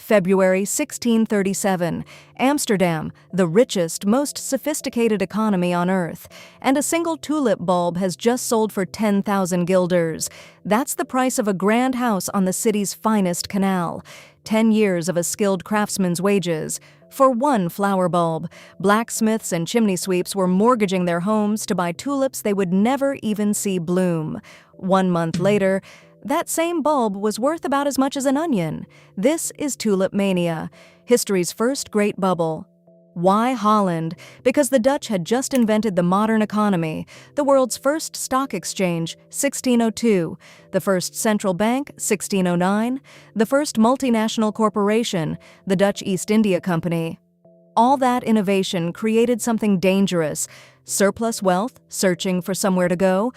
February 1637, Amsterdam, the richest, most sophisticated economy on Earth, and a single tulip bulb has just sold for 10,000 guilders. That's the price of a grand house on the city's finest canal. 10 years of a skilled craftsman's wages. For one flower bulb, blacksmiths and chimney sweeps were mortgaging their homes to buy tulips they would never even see bloom. 1 month later, that same bulb was worth about as much as an onion. This is Tulip Mania, history's first great bubble. Why Holland? Because the Dutch had just invented the modern economy, the world's first stock exchange, 1602, the first central bank, 1609, the first multinational corporation, the Dutch East India Company. All that innovation created something dangerous, surplus wealth, searching for somewhere to go.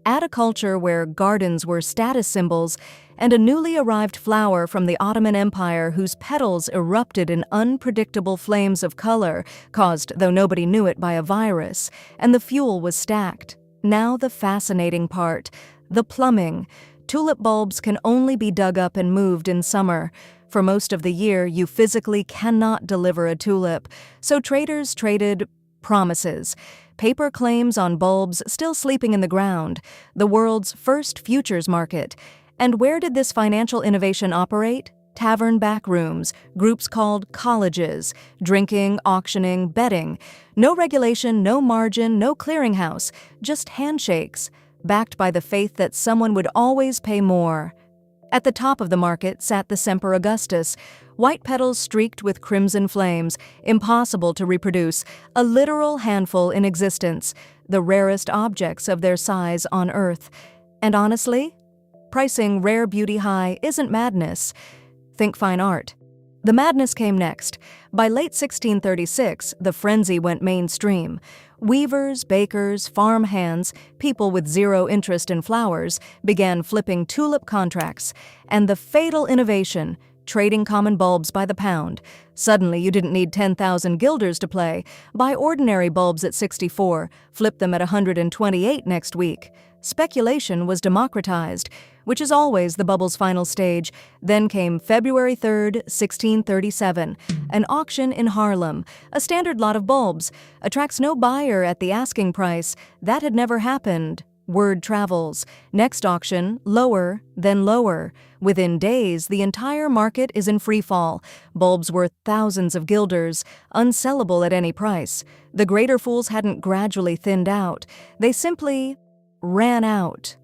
Add a culture where gardens were status symbols, and a newly arrived flower from the Ottoman Empire whose petals erupted in unpredictable flames of color, caused, though nobody knew it, by a virus, and the fuel was stacked. Now the fascinating part, the plumbing. Tulip bulbs can only be dug up and moved in summer. For most of the year, you physically cannot deliver a tulip, so traders traded promises. Paper claims on bulbs still sleeping in the ground, the world's first futures market. And where did this financial innovation operate? Tavern backrooms, groups called colleges, drinking, auctioning, betting. No regulation, no margin, no clearinghouse, just handshakes, backed by the faith that someone would always pay more. At the top of the market sat the Semper Augustus, white petals streaked with crimson flames, impossible to reproduce, a literal handful in existence, the rarest objects of their size on Earth. And honestly, pricing rare beauty high isn't madness. Think fine art. The madness came next. By late 1636, the frenzy went mainstream. Weavers, bakers, farm hands, people with zero interest in flowers, began flipping tulip contracts. And the fatal innovation, trading common bulbs by the pound. Suddenly, you didn't need 10,000 guilders to play. Buy ordinary bulbs at 64, flip them at 128 next week. Speculation was democratized, which is always the bubble's final stage. Then came February 3rd, 1637, an auction in Haarlem. A standard lot of bulbs attracts no buyer at the asking price. That had never happened. Word travels. Next auction, lower, then lower. Within days, the entire market is in free fall. Bulbs worth thousands of guilders, unsellable at any price. The greater fools hadn't gradually thinned out. They simply ran out.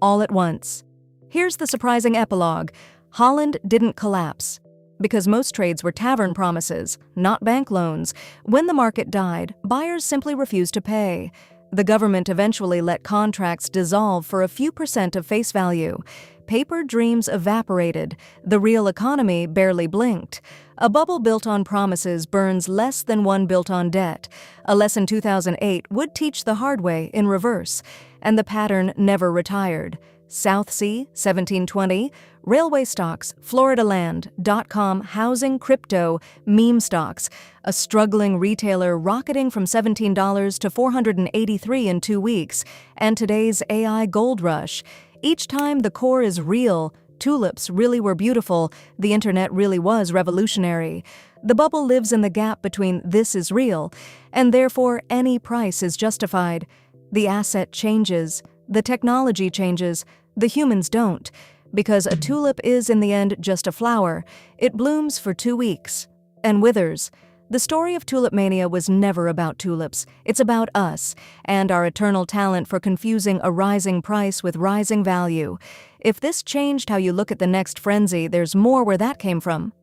All at once. Here's the surprising epilogue. Holland didn't collapse. Because most trades were tavern promises, not bank loans. When the market died, buyers simply refused to pay. The government eventually let contracts dissolve for a few % of face value. Paper dreams evaporated. The real economy barely blinked. A bubble built on promises burns less than one built on debt. A lesson 2008 would teach the hard way in reverse. And the pattern never retired. South Sea, 1720, railway stocks, Florida land.com, housing, crypto, meme stocks, a struggling retailer rocketing from $17 to $483 in 2 weeks, and today's AI gold rush. Each time the core is real, tulips really were beautiful, the internet really was revolutionary. The bubble lives in the gap between this is real, and therefore any price is justified. The asset changes. The technology changes, the humans don't, because a tulip is in the end just a flower. It blooms for 2 weeks and withers. The story of Tulip Mania was never about tulips. It's about us and our eternal talent for confusing a rising price with rising value. If this changed how you look at the next frenzy, there's more where that came from.